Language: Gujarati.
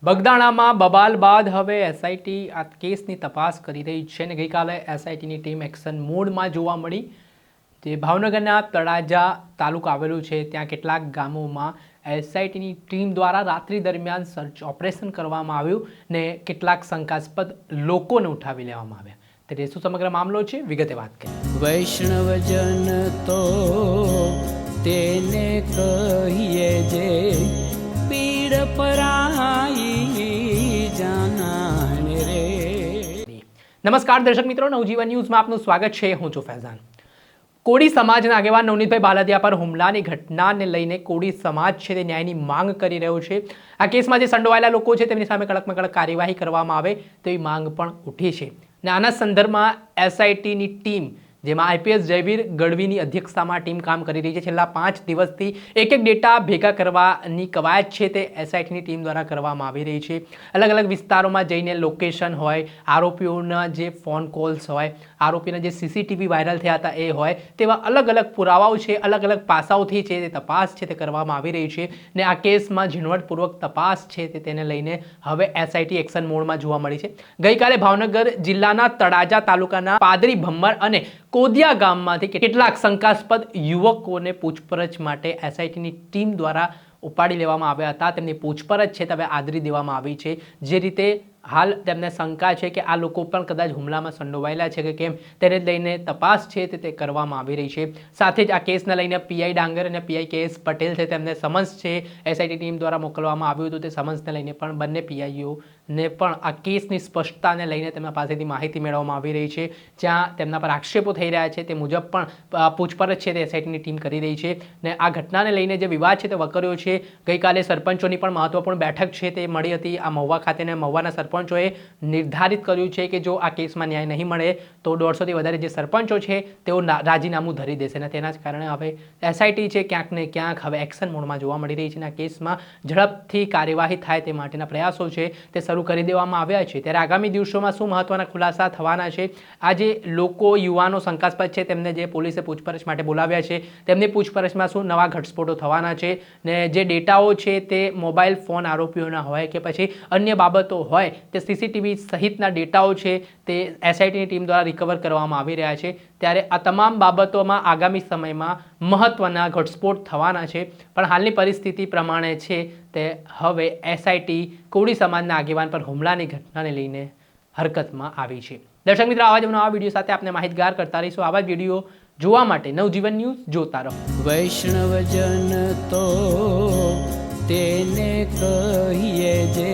બગદાણામાં બબાલ બાદ હવે એસઆઈટી આ કેસની તપાસ કરી રહી છે અને ગઈકાલે એસઆઈટીની ટીમ એક્શન મોડમાં જોવા મળી. જે ભાવનગરના તળાજા તાલુકા આવેલું છે ત્યાં કેટલાક ગામોમાં એસઆઈટીની ટીમ દ્વારા રાત્રિ દરમિયાન સર્ચ ઓપરેશન કરવામાં આવ્યું ને કેટલાક શંકાસ્પદ લોકોને ઉઠાવી લેવામાં આવ્યા. ત્યારે શું સમગ્ર મામલો છે વિગતે વાત કરીએ. વૈષ્ણવજન તો તેને કહીએ જે પીડ પરાઈ જાનાને રે. નમસ્કાર દર્શક મિત્રો, નવજીવન ન્યૂઝમાં આપનું સ્વાગત છે. હું છું ફૈઝાન. કોળી સમાજના આગેવાન નવનીતભાઈ બાલદિયા પર હુમલાની ઘટનાને લઈને કોળી સમાજ છે તે ન્યાયની માંગ કરી રહ્યો છે. આ કેસમાં જે સંડોવાયેલા લોકો છે તેમની સામે કડકમાં કડક કાર્યવાહી કરવામાં આવે તેવી માંગ પણ ઉઠી છે. અને આના સંદર્ભમાં એસઆઈટીની ટીમ, જેમાં આઈપીએસ જયવીર ગઢવીની અધ્યક્ષતામાં ટીમ કામ કરી રહી છે. છેલ્લા 5 દિવસથી એક ડેટા ભેગા કરવાની કવાયત છે તે એસઆઈટીની ટીમ દ્વારા કરવામાં આવી રહી છે. અલગ અલગ વિસ્તારોમાં જઈને લોકેશન હોય, આરોપીઓના જે ફોન કોલ્સ હોય, આરોપીના જે સીસીટીવી વાયરલ થયા હતા એ હોય, તેવા અલગ અલગ પુરાવાઓ છે, અલગ અલગ પાસાઓથી છે તે તપાસ છે તે કરવામાં આવી રહી છે. ને આ કેસમાં ઝીણવટપૂર્વક તપાસ છે તેને લઈને હવે એસઆઈટી એક્શન મોડમાં જોવા મળી છે. ગઈકાલે ભાવનગર જિલ્લાના તળાજા તાલુકાના પાદરી ભમ્મર અને કોદિયા ગામમાંથી કેટલાક શંકાસ્પદ યુવકોને પૂછપરછ માટે એસઆઈટીની ટીમ દ્વારા ઉપાડી લેવામાં આવ્યા હતા. તેમની પૂછપરછ છે તે હવે આદરી દેવામાં આવી છે. જે રીતે હાલ તેમને શંકા છે કે આ લોકો પણ કદાચ હુમલામાં સંડોવાયેલા છે કે કેમ તેને લઈને તપાસ છે તે કરવામાં આવી રહી છે. સાથે જ આ કેસને લઈને પીઆઈ ડાંગર અને પીઆઈ કેએસ પટેલ છે તેમને સમન્સ છે એસઆઈટી ટીમ દ્વારા મોકલવામાં આવ્યું હતું. તે સમન્સને લઈને પણ બંને પીઆઈઓને પણ આ કેસની સ્પષ્ટતાને લઈને તેમના પાસેથી માહિતી મેળવવામાં આવી રહી છે. જ્યાં તેમના પર આક્ષેપો થઈ રહ્યા છે તે મુજબ પણ પૂછપરછ છે તે એસઆઈટીની ટીમ કરી રહી છે. ને આ ઘટનાને લઈને જે વિવાદ છે તે વકર્યો છે. ગઈકાલે સરપંચોની પણ મહત્વપૂર્ણ બેઠક છે તે મળી હતી આ મહુવા ખાતે. ને મહુવાના સરપંચોએ નિર્ધારિત કર્યું છે કે જો આ કેસમાં ન્યાય નહીં મળે તો 150થી વધારે જે સરપંચો છે તેઓ રાજીનામું ધરી દેશે. અને તેના જ કારણે હવે એસઆઈટી છે ક્યાંક ને ક્યાંક હવે એક્શન મોડમાં જોવા મળી રહી છે. અને આ કેસમાં ઝડપથી કાર્યવાહી થાય તે માટેના પ્રયાસો છે તે શરૂ કરી દેવામાં આવ્યા છે. ત્યારે આગામી દિવસોમાં શું મહત્વના ખુલાસા થવાના છે, આ જે લોકો યુવાનો શંકાસ્પદ છે તેમને જે પોલીસે પૂછપરછ માટે બોલાવ્યા છે તેમની પૂછપરછમાં શું નવા ઘટસ્ફોટો થવાના છે, ને જે ડેટાઓ છે તે મોબાઈલ ફોન આરોપીઓના હોય કે પછી અન્ય બાબતો હોય તે સીસીટીવી સહિતના ડેટાઓ છે તે એસઆઈટીની ટીમ દ્વારા રિકવર કરવામાં આવી રહ્યા છે. ત્યારે આ તમામ બાબતોમાં આગામી સમયમાં મહત્વના ઘટસ્ફોટ થવાના છે. પણ હાલની પરિસ્થિતિ પ્રમાણે છે તે હવે એસઆઈટી કોળી સમાજના આગેવાન પર હુમલાની ઘટનાને લઈને હરકતમાં આવી છે. દર્શક મિત્રો, આવા જ નવા વિડીયો સાથે આપણે માહિતગાર કરતા રહીશું. આવા જ વિડીયો જોવા માટે નવજીવન ન્યૂઝ જોતા રહો. વૈષ્ણવજન તો તેને કહીએ જે